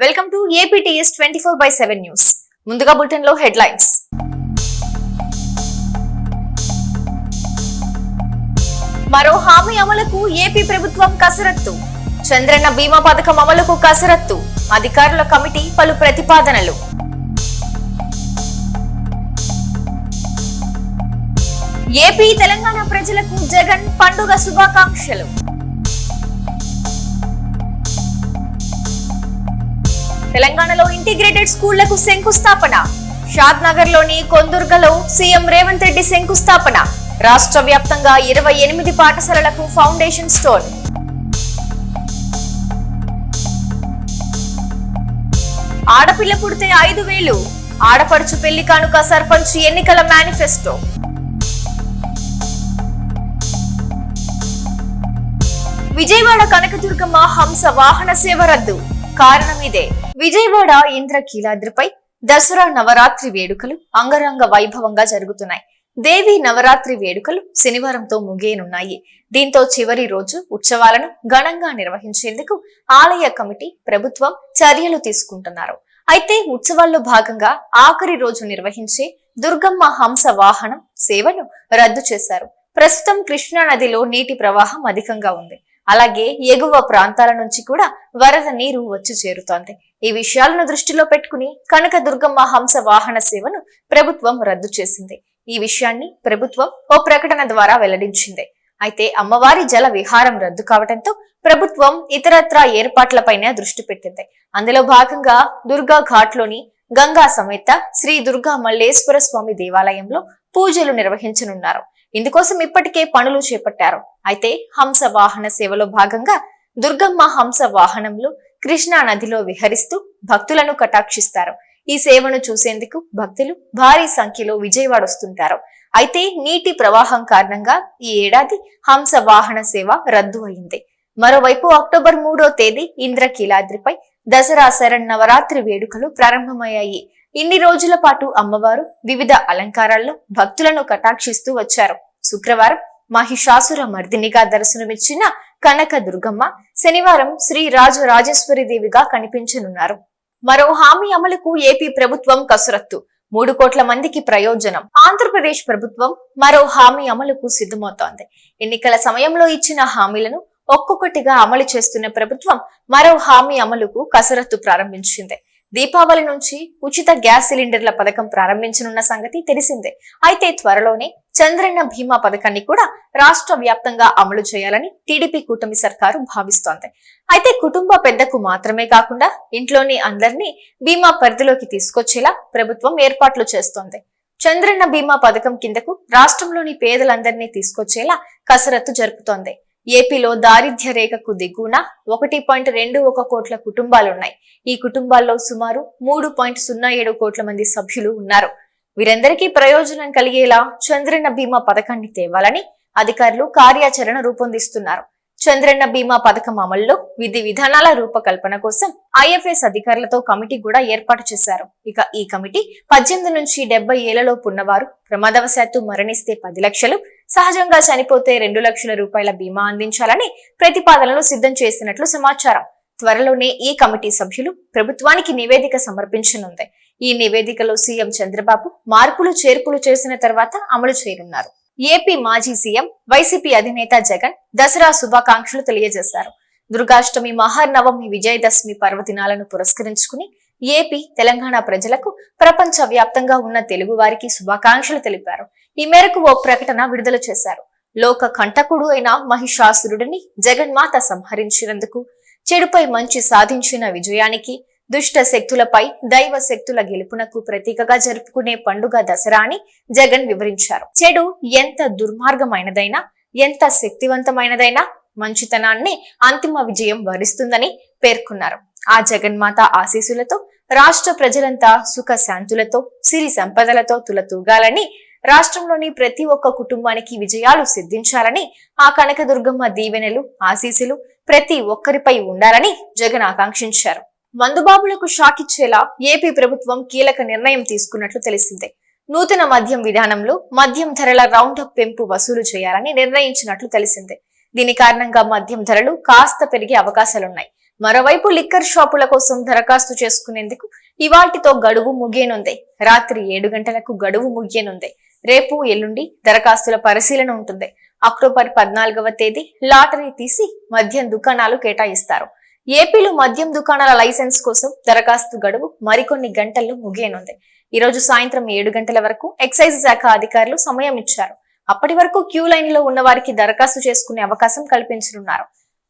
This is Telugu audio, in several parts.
Welcome to APTS 24/7 news. ముందుగా బులెటిన్ లో హెడ్లైన్స్. మరో హామీ అమలుకు ఏపీ ప్రభుత్వం కసరత్తు. చంద్రన్న బీమా పథకం అమలుకు కసరత్తు. అధికారుల కమిటీ పలు ప్రతిపాదనలు. ఏపీ తెలంగాణ ప్రజలకు జగన్ పండుగ శుభాకాంక్షలు. తెలంగాణలో ఇంటిగ్రేటెడ్ స్కూళ్లకు శంకుస్థాపన. షాద్ నగర్ లోని కొందుర్గలో సీఎం రేవంత్ రెడ్డి శంకుస్థాపన. రాష్ట్ర వ్యాప్తంగా 28 పాఠశాలలకు ఫౌండేషన్ స్టోన్. ఆడపిల్ల పుడితే 5,000. ఆడపడుచు పెళ్లి కానుక సర్పంచ్ ఎన్నికల మేనిఫెస్టో. విజయవాడ కనకదుర్గమ్మ హంస వాహన సేవ రద్దు. కారణం ఇదే. విజయవాడ ఇంద్రకీలాద్రిపై దసరా నవరాత్రి వేడుకలు అంగరంగ వైభవంగా జరుగుతున్నాయి. దేవి నవరాత్రి వేడుకలు శనివారంతో ముగియనున్నాయి. దీంతో చివరి రోజు ఉత్సవాలను ఘనంగా నిర్వహించేందుకు ఆలయ కమిటీ ప్రభుత్వం చర్యలు తీసుకుంటున్నారు. అయితే ఉత్సవాల్లో భాగంగా ఆఖరి రోజు నిర్వహించే దుర్గమ్మ హంస వాహనం సేవను రద్దు చేశారు. ప్రస్తుతం కృష్ణా నదిలో నీటి ప్రవాహం అధికంగా ఉంది. అలాగే ఎగువ ప్రాంతాల నుంచి కూడా వరద నీరు వచ్చి చేరుతోంది. ఈ విషయాలను దృష్టిలో పెట్టుకుని కనకదుర్గమ్మ హంస వాహన సేవను ప్రభుత్వం రద్దు చేసింది. ఈ విషయాన్ని ప్రభుత్వం ఓ ప్రకటన ద్వారా వెల్లడించింది. అయితే అమ్మవారి జల విహారం రద్దు కావడంతో ప్రభుత్వం ఇతరత్రా ఏర్పాట్లపైనే దృష్టి పెట్టింది. అందులో భాగంగా దుర్గా ఘాట్ లోని గంగా సమేత శ్రీ దుర్గా మల్లేశ్వర స్వామి దేవాలయంలో పూజలు నిర్వహించనున్నారు. ఇందుకోసం ఇప్పటికే పనులు చేపట్టారు. అయితే హంస వాహన సేవలో భాగంగా దుర్గమ్మ హంస వాహనంలో కృష్ణా నదిలో విహరిస్తూ భక్తులను కటాక్షిస్తారు. ఈ సేవను చూసేందుకు భక్తులు భారీ సంఖ్యలో విజయవాడ వస్తుంటారు. అయితే నీటి ప్రవాహం కారణంగా ఈ ఏడాది హంస వాహన సేవ రద్దు అయింది. మరోవైపు అక్టోబర్ 3వ తేదీ ఇంద్రకీలాద్రిపై దసరా శరన్నవరాత్రి వేడుకలు ప్రారంభమయ్యాయి. ఇన్ని రోజుల పాటు అమ్మవారు వివిధ అలంకారాల్లో భక్తులను కటాక్షిస్తూ వచ్చారు. శుక్రవారం మహిషాసుర మర్దినిగా దర్శనమిచ్చిన కనక దుర్గమ్మ శనివారం శ్రీ రాజరాజేశ్వరి దేవిగా కనిపించనున్నారు. మరో హామీ అమలుకు ఏపీ ప్రభుత్వం కసరత్తు. 3 కోట్ల మందికి ప్రయోజనం. ఆంధ్రప్రదేశ్ ప్రభుత్వం మరో హామీ అమలుకు సిద్ధమవుతోంది. ఎన్నికల సమయంలో ఇచ్చిన హామీలను ఒక్కొక్కటిగా అమలు చేస్తున్న ప్రభుత్వం మరో హామీ అమలుకు కసరత్తు ప్రారంభించింది. దీపావళి నుంచి ఉచిత గ్యాస్ సిలిండర్ల పథకం ప్రారంభించనున్న సంగతి తెలిసిందే. అయితే త్వరలోనే చంద్రన్న బీమా పథకాన్ని కూడా రాష్ట్ర వ్యాప్తంగా అమలు చేయాలని టీడీపీ కూటమి సర్కారు భావిస్తోంది. అయితే కుటుంబ పెద్దకు మాత్రమే కాకుండా ఇంట్లోని అందరినీ బీమా పరిధిలోకి తీసుకొచ్చేలా ప్రభుత్వం ఏర్పాట్లు చేస్తోంది. చంద్రన్న బీమా పథకం కిందకు రాష్ట్రంలోని పేదలందరినీ తీసుకొచ్చేలా కసరత్తు జరుపుతోంది. ఏపీలో దారిద్ర్య రేఖకు దిగువన 1.21 కోట్ల కుటుంబాలున్నాయి. ఈ కుటుంబాల్లో సుమారు 3.07 కోట్ల మంది సభ్యులు ఉన్నారు. వీరందరికీ ప్రయోజనం కలిగేలా చంద్రన్న బీమా పథకాన్ని తేవాలని అధికారులు కార్యాచరణ రూపొందిస్తున్నారు. చంద్రన్న బీమా పథకం అమల్లో విధి విధానాల రూపకల్పన కోసం ఐఎఫ్ఎస్ అధికారులతో కమిటీ కూడా ఏర్పాటు చేశారు. ఇక ఈ కమిటీ 18 నుంచి 70 ఏళ్లలోపు ఉన్నవారు ప్రమాదవశాత్తు మరణిస్తే 10 లక్షలు, సహజంగా చనిపోతే 2 లక్షల రూపాయల బీమా అందించాలని ప్రతిపాదనలు సిద్ధం చేసినట్లు సమాచారం. త్వరలోనే ఈ కమిటీ సభ్యులు ప్రభుత్వానికి నివేదిక సమర్పించనుంది. ఈ నివేదికలో సీఎం చంద్రబాబు మార్పులు చేర్పులు చేసిన తర్వాత అమలు చేయనున్నారు. ఏపీ మాజీ సీఎం వైసీపీ అధినేత జగన్ దసరా శుభాకాంక్షలు తెలియజేశారు. దుర్గాష్టమి, మహానవమి, విజయదశమి పర్వదినాలను పురస్కరించుకుని ఏపీ, తెలంగాణ ప్రజలకు ప్రపంచ వ్యాప్తంగా ఉన్న తెలుగు వారికి శుభాకాంక్షలు తెలిపారు. ఈ మేరకు ఓ ప్రకటన విడుదల చేశారు. లోక కంటకుడు అయిన మహిషాసురుడిని జగన్మాత సంహరించినందుకు, చెడుపై మంచి సాధించిన విజయానికి, దుష్ట శక్తులపై దైవ శక్తుల గెలుపునకు ప్రతీకగా జరుపుకునే పండుగ దసరా అని జగన్ వివరించారు. చెడు ఎంత దుర్మార్గమైనదైనా, ఎంత శక్తివంతమైనదైనా మంచితనాన్ని అంతిమ విజయం వరిస్తుందని పేర్కొన్నారు. ఆ జగన్మాత ఆశీస్సులతో రాష్ట్ర ప్రజలంతా సుఖ శాంతులతో, సిరి సంపదలతో తులతూగాలని, రాష్ట్రంలోని ప్రతి ఒక్క కుటుంబానికి విజయాలు సిద్ధించాలని, ఆ కనకదుర్గమ్మ దీవెనలు, ఆశీస్సులు ప్రతి ఒక్కరిపై ఉండాలని జగన్ ఆకాంక్షించారు. మందుబాబులకు షాక్ ఇచ్చేలా ఏపీ ప్రభుత్వం కీలక నిర్ణయం తీసుకున్నట్లు తెలిసిందే. నూతన మద్యం విధానంలో మద్యం ధరల రౌండప్ పెంపు వసూలు చేయాలని నిర్ణయించినట్లు తెలిసిందే. దీని కారణంగా మద్యం ధరలు కాస్త పెరిగే అవకాశాలున్నాయి. మరోవైపు లిక్కర్ షాపుల కోసం దరఖాస్తు చేసుకునేందుకు ఇవాల్టితో గడువు ముగియనుంది. రాత్రి 7 గంటలకు గడువు ముగియనుంది. రేపు ఎల్లుండి దరఖాస్తుల పరిశీలన ఉంటుంది. అక్టోబర్ 14వ తేదీ లాటరీ తీసి మద్యం దుకాణాలు కేటాయిస్తారు. ఏపీలో మద్యం దుకాణాల లైసెన్స్ కోసం దరఖాస్తు గడువు మరికొన్ని గంటల్లో ముగియనుంది. ఈ రోజు సాయంత్రం 7 గంటల వరకు ఎక్సైజ్ శాఖ అధికారులు సమయం ఇచ్చారు. అప్పటి వరకు క్యూ లైన్ లో ఉన్న వారికి దరఖాస్తు చేసుకునే అవకాశం కల్పించనున్నారు.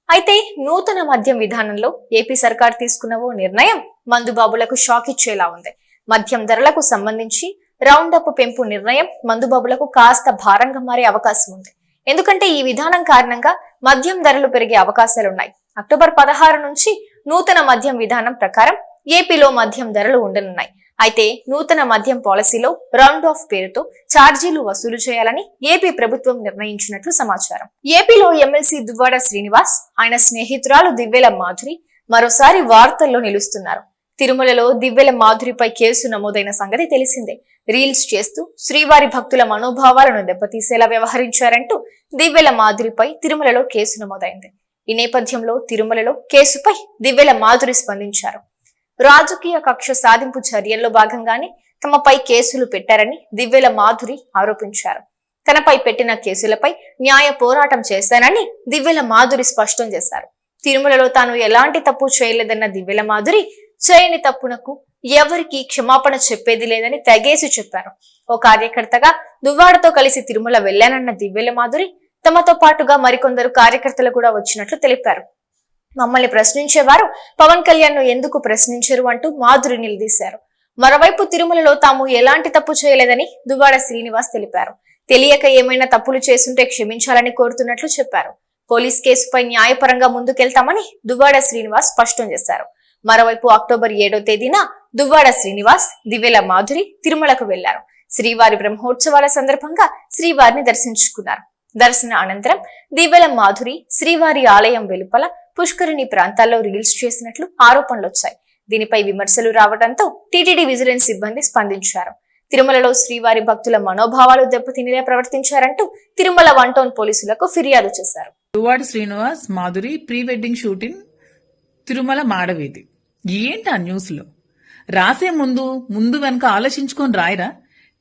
అయితే నూతన మద్యం విధానంలో ఏపీ సర్కార్ తీసుకున్న ఓ నిర్ణయం మందుబాబులకు షాక్ ఇచ్చేలా ఉంది. మద్యం ధరలకు సంబంధించి రౌండ్ అప్ పెంపు నిర్ణయం మందుబాబులకు కాస్త భారంగా మారే అవకాశం ఉంది. ఎందుకంటే ఈ విధానం కారణంగా మద్యం ధరలు పెరిగే అవకాశాలున్నాయి. అక్టోబర్ 16 నుంచి నూతన మద్యం విధానం ప్రకారం ఏపీలో మద్యం ధరలు ఉండనున్నాయి. అయితే నూతన మద్యం పాలసీలో రౌండ్ ఆఫ్ పేరుతో ఛార్జీలు వసూలు చేయాలని ఏపీ ప్రభుత్వం నిర్ణయించినట్లు సమాచారం. ఏపీలో ఎమ్మెల్సీ దువ్వాడ శ్రీనివాస్, ఆయన స్నేహితురాలు దివ్వెల మాధురి మరోసారి వార్తల్లో నిలుస్తున్నారు. తిరుమలలో దివ్వెల మాధురిపై కేసు నమోదైన సంగతి తెలిసిందే. రీల్స్ చేస్తూ శ్రీవారి భక్తుల మనోభావాలను దెబ్బతీసేలా వ్యవహరించారంటూ దివ్వెల మాధురిపై తిరుమలలో కేసు నమోదైంది. ఈ నేపథ్యంలో తిరుమలలో కేసుపై దివ్వెల మాధురి స్పందించారు. రాజకీయ కక్ష సాధింపు చర్యల్లో భాగంగానే తమపై కేసులు పెట్టారని దివ్వెల మాధురి ఆరోపించారు. తనపై పెట్టిన కేసులపై న్యాయ పోరాటం చేశానని దివ్వెల మాధురి స్పష్టం చేశారు. తిరుమలలో తాను ఎలాంటి తప్పు చేయలేదన్న దివ్వెల మాధురి చేయని తప్పునకు ఎవరికి క్షమాపణ చెప్పేది లేదని తెగేసి చెప్పారు. ఓ కార్యకర్తగా దువ్వాడతో కలిసి తిరుమల వెళ్లానన్న దివ్వెల మాధురి తమతో పాటుగా మరికొందరు కార్యకర్తలు కూడా వచ్చినట్లు తెలిపారు. మమ్మల్ని ప్రశ్నించేవారు పవన్ కళ్యాణ్ ను ఎందుకు ప్రశ్నించరు అంటూ మాధురి నిలదీశారు. మరోవైపు తిరుమలలో తాము ఎలాంటి తప్పు చేయలేదని దువ్వాడ శ్రీనివాస్ తెలిపారు. తెలియక ఏమైనా తప్పులు చేస్తుంటే క్షమించాలని కోరుతున్నట్లు చెప్పారు. పోలీస్ కేసుపై న్యాయపరంగా ముందుకెళ్తామని దువ్వాడ శ్రీనివాస్ స్పష్టం చేశారు. మరోవైపు అక్టోబర్ 7వ తేదీన దువ్వాడ శ్రీనివాస్, దివ్వెల మాధురి తిరుమలకు వెళ్లారు. శ్రీవారి బ్రహ్మోత్సవాల సందర్భంగా శ్రీవారిని దర్శించుకున్నారు. దర్శన అనంతరం దివ్వెల మాధురి శ్రీవారి ఆలయం వెలుపల పుష్కరిణి ప్రాంతాల్లో రీల్స్ చేసినట్లు ఆరోపణలొచ్చాయి. దీనిపై విమర్శలు రావడంతో టీటీడీ విజిలెన్స్ సిబ్బంది స్పందించారు. తిరుమలలో శ్రీవారి భక్తుల మనోభావాలు దెబ్బతినేలా ప్రవర్తించారంటూ తిరుమల 1 టౌన్ పోలీసులకు ఫిర్యాదు చేశారు. Duvvada Srinivas, Madhuri pre wedding shooting Tirumala మాడవీధి. ఏంటి ఆ న్యూస్ లో రాసే ముందు వెనక ఆలోచించుకొని రాయరా?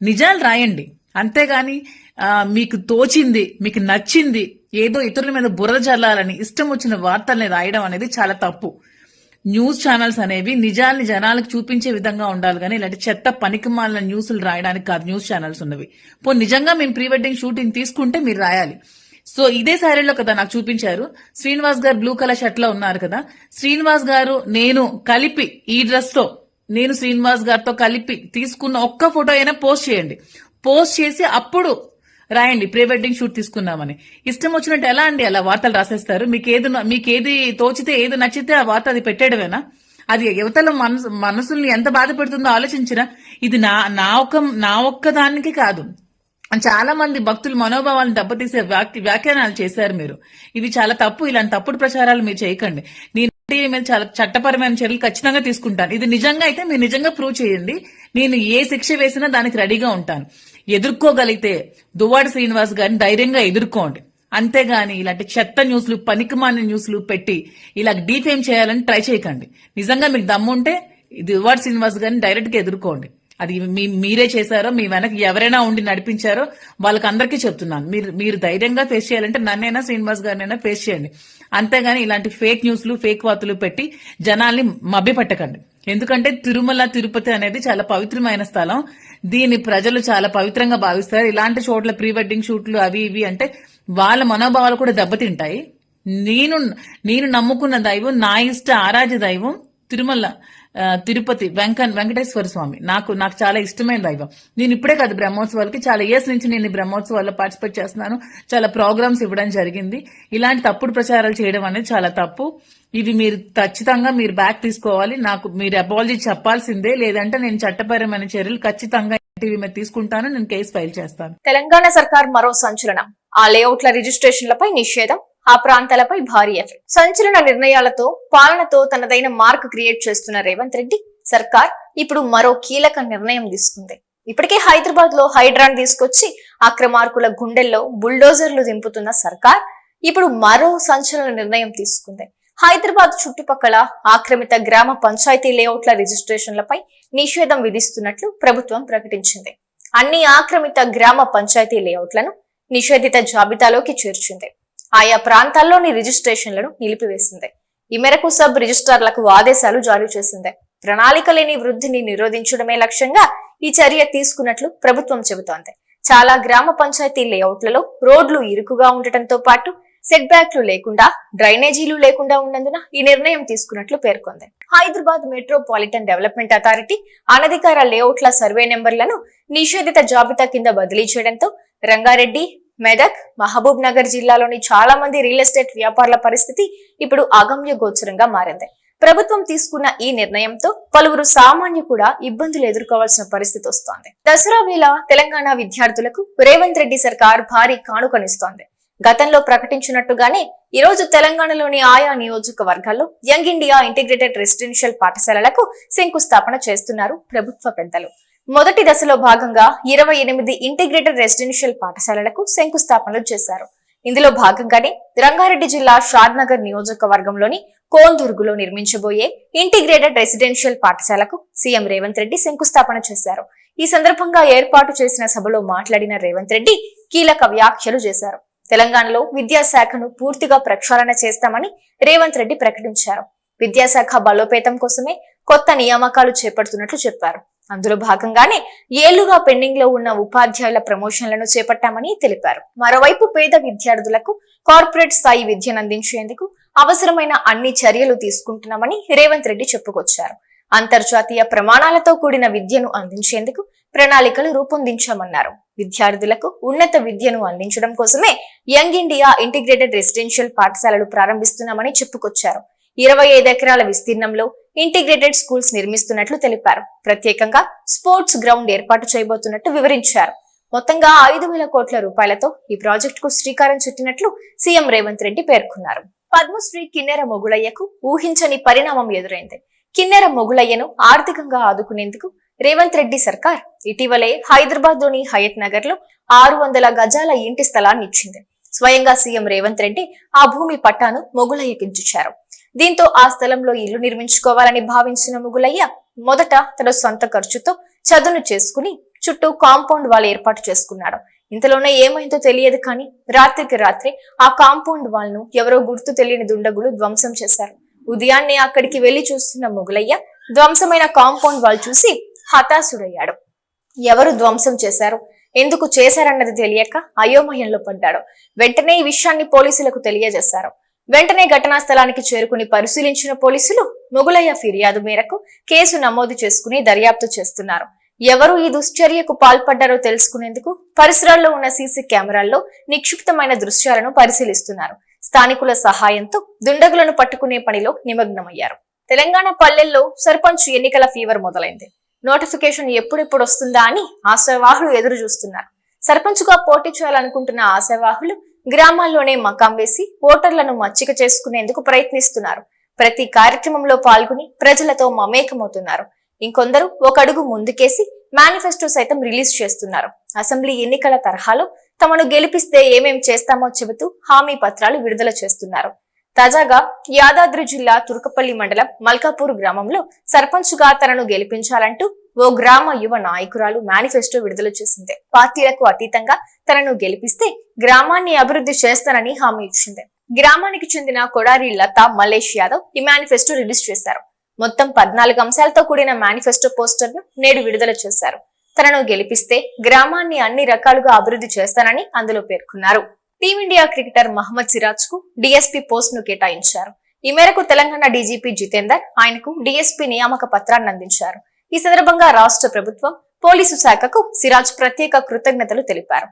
నిజాలు రాయండి. అంతేగాని మీకు తోచింది, మీకు నచ్చింది ఏదో ఇతరుల మీద బురద చల్లాలని ఇష్టం వచ్చిన వార్తల్ని రాయడం అనేది చాలా తప్పు. న్యూస్ ఛానల్స్ అనేవి నిజాల్ని జనాలకు చూపించే విధంగా ఉండాలి కానీ ఇలాంటి చెత్త పనికిమాలిన న్యూస్లు రాయడానికి కాదు న్యూస్ ఛానల్స్ ఉన్నవి. నిజంగా మేము ప్రీ వెడ్డింగ్ షూటింగ్ తీసుకుంటే మీరు రాయాలి. సో ఇదే శారీలో కదా నాకు చూపించారు. శ్రీనివాస్ గారు బ్లూ కలర్ షర్ట్ లో ఉన్నారు కదా. శ్రీనివాస్ గారు నేను కలిపి ఈ డ్రెస్ తో నేను శ్రీనివాస్ గారితో కలిపి తీసుకున్న ఒక్క ఫోటో అయినా పోస్ట్ చేయండి. పోస్ట్ చేసి అప్పుడు రాయండి ప్రీ వెడ్డింగ్ షూట్ తీసుకున్నామని. ఇష్టం వచ్చినట్టు ఎలా అండి అలా వార్తలు రాసేస్తారు? మీకేది తోచితే ఏది నచ్చితే ఆ వార్త అది పెట్టేయడమేనా? అది యువతల మనసుల్ని ఎంత బాధ పెడుతుందో ఆలోచించినా. ఇది నా ఒక్క దానికి కాదు, చాలా మంది భక్తులు మనోభావాలను దెబ్బతీసే వ్యాఖ్యానాలు చేశారు మీరు. ఇది చాలా తప్పు. ఇలాంటి తప్పుడు ప్రచారాలు మీరు చేయకండి. నేను మీద చాలా చట్టపరమైన చర్యలు ఖచ్చితంగా తీసుకుంటాను. ఇది నిజంగా అయితే మీరు నిజంగా ప్రూవ్ చేయండి. నేను ఏ శిక్ష వేసినా దానికి రెడీగా ఉంటాను. ఎదుర్కోగలిగితే దువ్వాడ శ్రీనివాస్ గారిని ధైర్యంగా ఎదుర్కోండి. అంతేగాని ఇలాంటి చెత్త న్యూస్లు, పనికిమాలిన న్యూస్లు పెట్టి ఇలా డీఫేమ్ చేయాలని ట్రై చేయకండి. నిజంగా మీకు దమ్ముంటే దువ్వాడ శ్రీనివాస్ గారిని డైరెక్ట్ గా ఎదుర్కోండి. అది మీరే చేశారో, మీ వెనక ఎవరైనా ఉండి నడిపించారో వాళ్ళకి అందరికీ చెప్తున్నాను. మీరు ధైర్యంగా ఫేస్ చేయాలంటే నన్నైనా శ్రీనివాస్ గారినైనా ఫేస్ చేయండి. అంతేగాని ఇలాంటి ఫేక్ న్యూస్లు, ఫేక్ వార్తలు పెట్టి జనాల్ని మభ్యపెట్టకండి. ఎందుకంటే తిరుమల, తిరుపతి అనేది చాలా పవిత్రమైన స్థలం. దీన్ని ప్రజలు చాలా పవిత్రంగా భావిస్తారు. ఇలాంటి చోట్ల ప్రీ వెడ్డింగ్ షూట్లు అవి ఇవి అంటే వాళ్ళ మనోభావాలు కూడా దెబ్బతింటాయి. నేను నమ్ముకున్న దైవం, నా ఇష్ట ఆరాధ్య దైవం తిరుమల తిరుపతి వెంకటేశ్వర స్వామి నాకు చాలా ఇష్టమైన దైవం. నేను ఇప్పుడే కాదు బ్రహ్మోత్సవాలకి చాలా ఇయర్స్ నుంచి నేను ఈ బ్రహ్మోత్సవాల్లో పార్టిసిపేట్ చేస్తున్నాను. చాలా ప్రోగ్రామ్స్ ఇవ్వడం జరిగింది. ఇలాంటి తప్పుడు ప్రచారాలు చేయడం అనేది చాలా తప్పు. ఇది మీరు ఖచ్చితంగా మీరు బ్యాక్ తీసుకోవాలి. నాకు మీరు అపాలజీ చెప్పాల్సిందే. లేదంటే నేను చట్టపరమైన చర్యలు ఖచ్చితంగా టీవీ మీద తీసుకుంటాను. నేను కేసు ఫైల్ చేస్తాను. తెలంగాణ సర్కార్ మరో సంచలనం. ఆ లేఅవుట్ల రిజిస్ట్రేషన్లపై నిషేధం, ఆ ప్రాంతాలపై భారీ ఎఫెక్ట్. సంచలన నిర్ణయాలతో పాలనతో తనదైన మార్క్ క్రియేట్ చేస్తున్న రేవంత్ రెడ్డి సర్కార్ ఇప్పుడు మరో కీలక నిర్ణయం తీసుకుంది. ఇప్పటికే హైదరాబాద్ లో హైడ్రాన్ తీసుకొచ్చి అక్రమార్కుల గుండెల్లో బుల్డోజర్లు దింపుతున్న సర్కార్ ఇప్పుడు మరో సంచలన నిర్ణయం తీసుకుంది. హైదరాబాద్ చుట్టుపక్కల ఆక్రమిత గ్రామ పంచాయతీ లేఅవుట్ల రిజిస్ట్రేషన్లపై నిషేధం విధిస్తున్నట్లు ప్రభుత్వం ప్రకటించింది. అన్ని ఆక్రమిత గ్రామ పంచాయతీ లేఅవుట్లను నిషేధిత జాబితాలోకి చేర్చింది. ఆయా ప్రాంతాల్లోని రిజిస్ట్రేషన్లను నిలిపివేసింది. ఈ మేరకు సబ్ రిజిస్ట్రార్లకు ఆదేశాలు జారీ చేసింది. ప్రణాళిక లేని వృద్ధిని నిరోధించడమే లక్ష్యంగా ఈ చర్య తీసుకున్నట్లు ప్రభుత్వం చెబుతోంది. చాలా గ్రామ పంచాయతీ లేఅవుట్లలో రోడ్లు ఇరుకుగా ఉండటంతో పాటు సెట్ బ్యాక్లు లేకుండా, డ్రైనేజీలు లేకుండా ఉన్నందున ఈ నిర్ణయం తీసుకున్నట్లు పేర్కొంది. హైదరాబాద్ మెట్రోపాలిటన్ డెవలప్మెంట్ అథారిటీ అనధికార లేఅవుట్ల సర్వే నెంబర్లను నిషేధిత జాబితా కింద బదిలీ చేయడంతో రంగారెడ్డి, మెదక్, మహబూబ్ నగర్ జిల్లాలోని చాలా మంది రియల్ ఎస్టేట్ వ్యాపారుల పరిస్థితి ఇప్పుడు అగమ్య గోచరంగా మారింది. ప్రభుత్వం తీసుకున్న ఈ నిర్ణయంతో పలువురు సామాన్యులు కూడా ఇబ్బందులు ఎదుర్కోవాల్సిన పరిస్థితి వస్తోంది. దసరా వేళ తెలంగాణ విద్యార్థులకు రేవంత్ రెడ్డి సర్కార్ భారీ కానుకనిస్తోంది. గతంలో ప్రకటించినట్టుగానే ఈ రోజు తెలంగాణలోని ఆయా నియోజకవర్గాల్లో యంగ్ ఇండియా ఇంటిగ్రేటెడ్ రెసిడెన్షియల్ పాఠశాలలకు శంకుస్థాపన చేస్తున్నారు ప్రభుత్వ పెద్దలు. మొదటి దశలో భాగంగా 28 ఇంటిగ్రేటెడ్ రెసిడెన్షియల్ పాఠశాలలకు శంకుస్థాపనలు చేశారు. ఇందులో భాగంగానే రంగారెడ్డి జిల్లా షాద్నగర్ నియోజకవర్గంలోని కోందుర్గులో నిర్మించబోయే ఇంటిగ్రేటెడ్ రెసిడెన్షియల్ పాఠశాలకు సీఎం రేవంత్ రెడ్డి శంకుస్థాపన చేశారు. ఈ సందర్భంగా ఏర్పాటు చేసిన సభలో మాట్లాడిన రేవంత్ రెడ్డి కీలక వ్యాఖ్యలు చేశారు. తెలంగాణలో విద్యాశాఖను పూర్తిగా ప్రక్షాళన చేస్తామని రేవంత్ రెడ్డి ప్రకటించారు. విద్యాశాఖ బలోపేతం కోసమే కొత్త నియామకాలు చేపడుతున్నట్లు చెప్పారు. అందులో భాగంగానే ఏళ్లుగా పెండింగ్ లో ఉన్న ఉపాధ్యాయుల ప్రమోషన్లను చేపట్టామని తెలిపారు. మరోవైపు పేద విద్యార్థులకు కార్పొరేట్ స్థాయి విద్యను అందించేందుకు అవసరమైన అన్ని చర్యలు తీసుకుంటున్నామని రేవంత్ రెడ్డి చెప్పుకొచ్చారు. అంతర్జాతీయ ప్రమాణాలతో కూడిన విద్యను అందించేందుకు ప్రణాళికలు రూపొందించామన్నారు. విద్యార్థులకు ఉన్నత విద్యను అందించడం కోసమే యంగ్ ఇండియా ఇంటిగ్రేటెడ్ రెసిడెన్షియల్ పాఠశాలలు ప్రారంభిస్తున్నామని చెప్పుకొచ్చారు. 25 ఎకరాల విస్తీర్ణంలో ఇంటిగ్రేటెడ్ స్కూల్స్ నిర్మిస్తున్నట్లు తెలిపారు. ప్రత్యేకంగా స్పోర్ట్స్ గ్రౌండ్ ఏర్పాటు చేయబోతున్నట్టు వివరించారు. మొత్తంగా 5,000 కోట్ల రూపాయలతో ఈ ప్రాజెక్టుకు శ్రీకారం చుట్టినట్లు సీఎం రేవంత్ రెడ్డి పేర్కొన్నారు. పద్మశ్రీ కిన్నెర మొగులయ్యకు ఊహించని పరిణామం ఎదురైంది. కిన్నెర మొగులయ్యను ఆర్థికంగా ఆదుకునేందుకు రేవంత్ రెడ్డి సర్కార్ ఇటీవలే హైదరాబాద్ లోని హయత్ నగర్ లో 600 గజాల ఇంటి స్థలాన్ని ఇచ్చింది. స్వయంగా సీఎం రేవంత్ రెడ్డి ఆ భూమి పట్టాను మొగులయ్యకిచ్చారు. దీంతో ఆ స్థలంలో ఇల్లు నిర్మించుకోవాలని భావించిన మొగులయ్య మొదట తన సొంత ఖర్చుతో చదును చేసుకుని చుట్టూ కాంపౌండ్ వాల్ ఏర్పాటు చేసుకున్నాడు. ఇంతలోనే ఏమైందో తెలియదు కానీ రాత్రికి రాత్రి ఆ కాంపౌండ్ వాల్ ను ఎవరో గుర్తు తెలియని దుండగులు ధ్వంసం చేశారు. ఉదయాన్నే అక్కడికి వెళ్లి చూస్తున్న మొగులయ్య ధ్వంసమైన కాంపౌండ్ వాల్ చూసి హతాశుడయ్యాడు. ఎవరు ధ్వంసం చేశారు, ఎందుకు చేశారన్నది తెలియక అయోమయంలో పడ్డాడు. వెంటనే ఈ విషయాన్ని పోలీసులకు తెలియజేశారు. వెంటనే ఘటనా స్థలానికి చేరుకుని పరిశీలించిన పోలీసులు మొగులయ్య ఫిర్యాదు మేరకు కేసు నమోదు చేసుకుని దర్యాప్తు చేస్తున్నారు. ఎవరు ఈ దుశ్చర్యకు పాల్పడ్డారో తెలుసుకునేందుకు పరిసరాల్లో ఉన్న సీసీ కెమెరాల్లో నిక్షిప్తమైన దృశ్యాలను పరిశీలిస్తున్నారు. స్థానికుల సహాయంతో దుండగులను పట్టుకునే పనిలో నిమగ్నమయ్యారు. తెలంగాణ పల్లెల్లో సర్పంచ్ ఎన్నికల ఫీవర్ మొదలైంది. నోటిఫికేషన్ ఎప్పుడెప్పుడు వస్తుందా అని ఆశావాహులు ఎదురు చూస్తున్నారు. సర్పంచ్ గా పోటీ చేయాలనుకుంటున్న ఆశావాహులు గ్రామాల్లోనే మకాం వేసి ఓటర్లను మచ్చిక చేసుకునేందుకు ప్రయత్నిస్తున్నారు. ప్రతి కార్యక్రమంలో పాల్గొని ప్రజలతో మమేకమవుతున్నారు. ఇంకొందరు ఒక అడుగు ముందుకేసి మేనిఫెస్టో సైతం రిలీజ్ చేస్తున్నారు. అసెంబ్లీ ఎన్నికల తరహాలో తమను గెలిపిస్తే ఏమేం చేస్తామో చెబుతూ హామీ పత్రాలు విడుదల చేస్తున్నారు. తాజాగా యాదాద్రి జిల్లా తుర్కపల్లి మండలం మల్కాపూర్ గ్రామంలో సర్పంచ్ గా తనను గెలిపించాలంటూ ఓ గ్రామ యువ నాయకురాలు మేనిఫెస్టో విడుదల చేసింది. పార్టీలకు అతీతంగా తనను గెలిపిస్తే గ్రామాన్ని అభివృద్ధి చేస్తానని హామీ ఇచ్చింది. గ్రామానికి చెందిన కొడారి లతా మల్లేష్ యాదవ్ ఈ మేనిఫెస్టో రిలీజ్ చేశారు. మొత్తం 14 అంశాలతో కూడిన మేనిఫెస్టో పోస్టర్ ను నేడు విడుదల చేశారు. తనను గెలిపిస్తే గ్రామాన్ని అన్ని రకాలుగా అభివృద్ధి చేస్తానని అందులో పేర్కొన్నారు. టీమిండియా క్రికెటర్ మహమ్మద్ సిరాజ్ కు డీఎస్పీ పోస్ట్ ను కేటాయించారు. ఈ మేరకు తెలంగాణ డీజీపీ జితేందర్ ఆయనకు డీఎస్పీ నియామక పత్రాన్ని అందించారు. ఈ సందర్భంగా రాష్ట్ర ప్రభుత్వం, పోలీసు శాఖకు సిరాజ్ ప్రత్యేక కృతజ్ఞతలు తెలిపారు.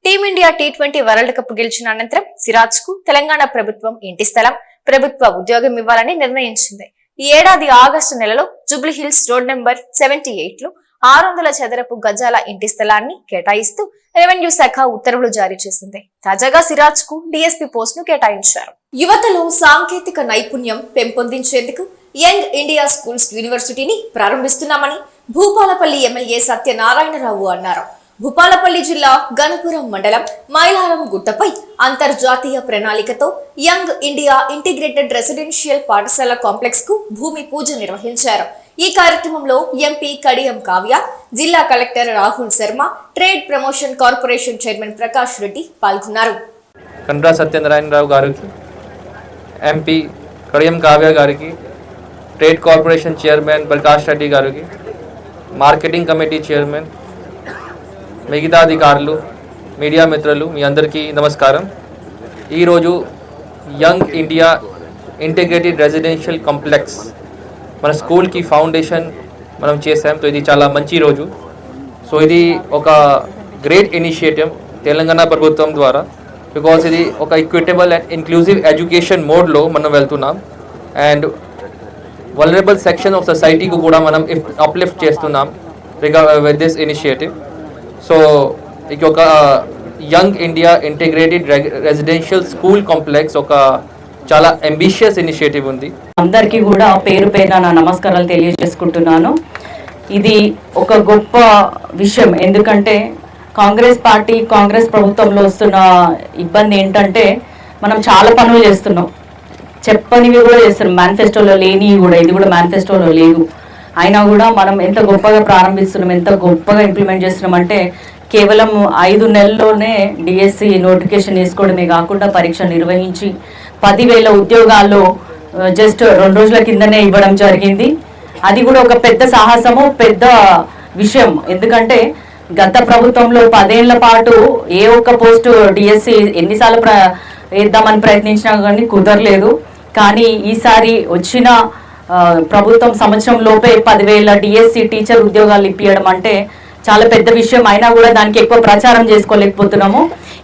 టీమిండియా T20 వరల్డ్ కప్ గెలిచిన అనంతరం సిరాజ్ కు తెలంగాణ ప్రభుత్వం ఇంటి స్థలం, ప్రభుత్వ ఉద్యోగం ఇవ్వాలని నిర్ణయించింది. ఈ ఏడాది ఆగస్టు నెలలో జూబ్లీహిల్స్ రోడ్ నెంబర్ 78 లో 600 చదరపు గజాల ఇంటి స్థలాన్ని కేటాయిస్తూ రెవెన్యూ శాఖ ఉత్తర్వులు జారీ చేసింది. తాజాగా సిరాజ్ కు డీఎస్పీ పోస్ట్ ను కేటాయించారు. యువతలో సాంకేతిక నైపుణ్యం పెంపొందించేందుకు యంగ్ ఇండియా స్కూల్స్ యూనివర్సిటీని ప్రారంభిస్తున్నామని భూపాలపల్లి ఎమ్మెల్యే సత్యనారాయణరావు అన్నారు. భూపాలపల్లి జిల్లా గణపురం మండలం మైలారం గుట్టపై అంతర్జాతీయ ప్రణాళికతో యంగ్ ఇండియా ఇంటిగ్రేటెడ్ రెసిడెన్షియల్ పాఠశాల కాంప్లెక్స్ కు భూమి పూజ నిర్వహించారు. ఈ కార్యక్రమంలో ఎంపీ కడియం కావ్య, జిల్లా collector Rahul Sharma, trade promotion corporation chairman Prakash Reddy పాల్గొన్నారు. కండ్రా సత్యనారాయణరావు గారికి, ఎంపీ కడియం కావ్య గారికి, trade corporation chairman Prakash Reddy గారికి, మార్కెటింగ్ కమిటీ చైర్మన్, మిగతా అధికారులు, మీడియా మిత్రులు, మీ అందరికీ నమస్కారం. ఈరోజు young India integrated residential complex మన స్కూల్కి ఫౌండేషన్ మనం చేసాం. సో ఇది చాలా మంచి రోజు. సో ఇది ఒక గ్రేట్ ఇనిషియేటివ్ తెలంగాణ ప్రభుత్వం ద్వారా, బికాస్ ఇది ఒక ఈక్విటబుల్ అండ్ ఇంక్లూజివ్ ఎడ్యుకేషన్ మోడ్లో మనం వెళ్తున్నాం. అండ్ వల్నరబుల్ సెక్షన్ ఆఫ్ సొసైటీకి కూడా మనం అప్లిఫ్ట్ చేస్తున్నాం విత్ దిస్ ఇనిషియేటివ్. సో ఇది ఒక young India integrated residential school complex ఒక చాలా అంబిషియస్ ఇనిషియేటివ్ ఉంది. అందరికీ కూడా పేరు పేరున నా నమస్కారాలు తెలియజేసుకుంటున్నాను. ఇది ఒక గొప్ప విషయం. ఎందుకంటే కాంగ్రెస్ ప్రభుత్వంలో వస్తున్న ఇబ్బంది ఏంటంటే మనం చాలా పనులు చేస్తున్నాం, చెప్పనివి కూడా చేస్తున్నాం, మేనిఫెస్టోలో లేనివి కూడా. ఇది కూడా మేనిఫెస్టోలో లేదు, అయినా కూడా మనం ఎంత గొప్పగా ప్రారంభిస్తున్నాం, ఎంత గొప్పగా ఇంప్లిమెంట్ చేస్తున్నాం అంటే కేవలం 5 నెలల్లోనే డిఎస్సి నోటిఫికేషన్ వేసుకోవడమే కాకుండా పరీక్ష నిర్వహించి 10,000 ఉద్యోగాల్లో జస్ట్ 2 రోజుల కిందనే ఇవ్వడం జరిగింది. అది కూడా ఒక పెద్ద సాహసము, పెద్ద విషయం. ఎందుకంటే గత ప్రభుత్వంలో 10 ఏళ్ల పాటు ఏ ఒక్క పోస్టు డిఎస్సి ఎన్నిసార్లు వేద్దామని ప్రయత్నించినా కానీ కుదరలేదు. కానీ ఈసారి వచ్చిన ప్రభుత్వం సంవత్సరం లోపే 10,000 డిఎస్సి టీచర్ ఉద్యోగాలు ఇప్పించడం అంటే చాలా పెద్ద విషయం. అయినా కూడా దానికి ఎక్కువ ప్రచారం చేసుకోలేకపోతున్నాము.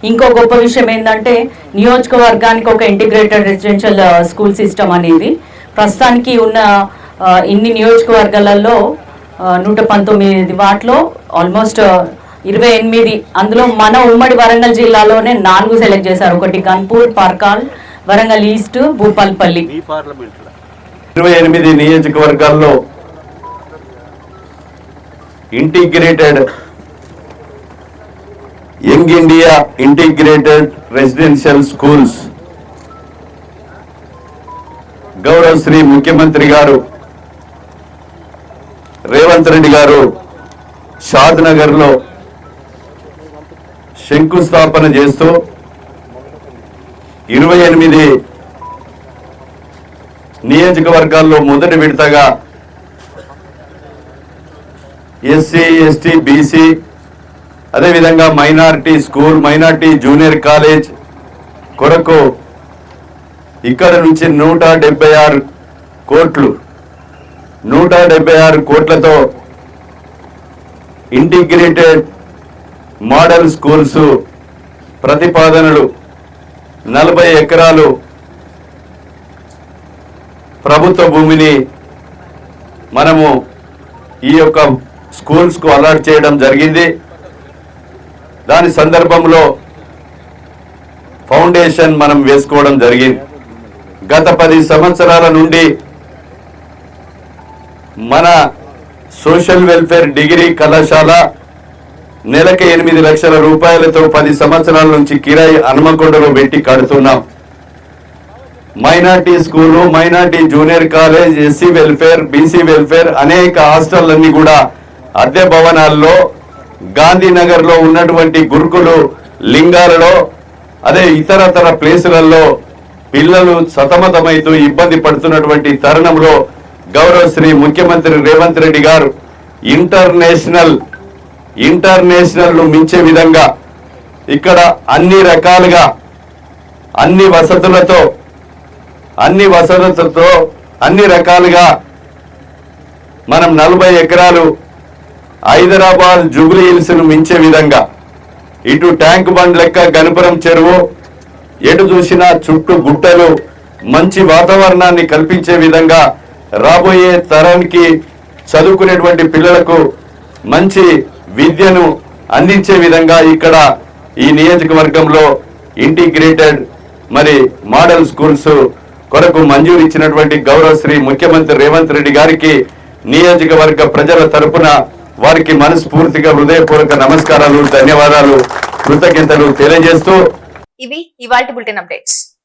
ఇంకో గొప్ప విషయం ఏంటంటే నియోజకవర్గానికి ఒక ఇంటిగ్రేటెడ్ రెసిడెన్షియల్ స్కూల్ సిస్టమ్ అనేది ప్రస్తుతానికి ఉన్న ఇన్ని నియోజకవర్గాలలో 119 వాటిలో ఆల్మోస్ట్ 28, అందులో మన ఉమ్మడి వరంగల్ జిల్లాలోనే 4 సెలెక్ట్ చేశారు. ఒకటి గన్పూర్, పర్కాల్, వరంగల్ ఈస్ట్, భూపాల్పల్లి. 28 నియోజకవర్గాల్లో integrated young India integrated residential schools గౌరవ శ్రీ ముఖ్యమంత్రి గారు రేవంత్ రెడ్డి గారు షాద్ నగర్ లో శంకుస్థాపన చేస్తూ 28 నియోజకవర్గాల్లో మొదటి విడతగా ఎస్సీ, ఎస్టీ, బీసీ, అదేవిధంగా minority school, minority junior college కొరకు ఇక్కడ నుంచి 176 కోట్లు 176 కోట్లతో ఇంటిగ్రేటెడ్ మోడల్ స్కూల్స్ ప్రతిపాదనలు 40 ఎకరాలు ప్రభుత్వ భూమిని మనము ఈ యొక్క స్కూల్స్ కు అలాట్ చేయడం జరిగింది. దాని సందర్భంలో ఫౌండేషన్ మనం వేసుకోవడం జరిగింది. గత 10 సంవత్సరాల నుండి మన సోషల్ వెల్ఫేర్ డిగ్రీ కళాశాల నెలకి 8 లక్షల రూపాయలతో 10 సంవత్సరాల నుంచి కిరాయి హనుమకొండలో పెట్టి కడుతున్నాం. Minority school, minority junior college, SC welfare, BC welfare, అనేక హాస్టళ్లన్నీ కూడా అద్దె భవనాల్లో, గాంధీనగర్ లో ఉన్నటువంటి గురుకులు లింగాలలో, అదే ఇతరతర ప్లేసులలో పిల్లలు సతమతమైతూ ఇబ్బంది పడుతున్నటువంటి తరుణంలో గౌరవ శ్రీ ముఖ్యమంత్రి రేవంత్ రెడ్డి గారు ఇంటర్నేషనల్ ను మించే విధంగా ఇక్కడ అన్ని రకాలుగా అన్ని వసతులతో అన్ని రకాలుగా మనం 40 ఎకరాలు హైదరాబాద్ జూబ్లీ హిల్స్ ను మించే విధంగా ఇటు ట్యాంక్ బండ్ లెక్క గణపురం చెరువు, ఎటు చూసినా చుట్టూ గుట్టలు, మంచి వాతావరణాన్ని కల్పించే విధంగా రాబోయే తరానికి చదువుకునేటువంటి పిల్లలకు మంచి విద్యను అందించే విధంగా ఇక్కడ ఈ నియోజకవర్గంలో ఇంటిగ్రేటెడ్ మరి మోడల్ స్కూల్స్ కొరకు మంజూరు ఇచ్చినటువంటి గౌరవ శ్రీ ముఖ్యమంత్రి రేవంత్ రెడ్డి గారికి నియోజకవర్గ ప్రజల తరపున వారికి మనస్ఫూర్తిగా హృదయపూర్వక నమస్కారాలు, ధన్యవాదాలు, కృతజ్ఞతలు తెలియజేస్తూ ఇవి ఇవాల్టి బులెటిన్ అప్డేట్స్.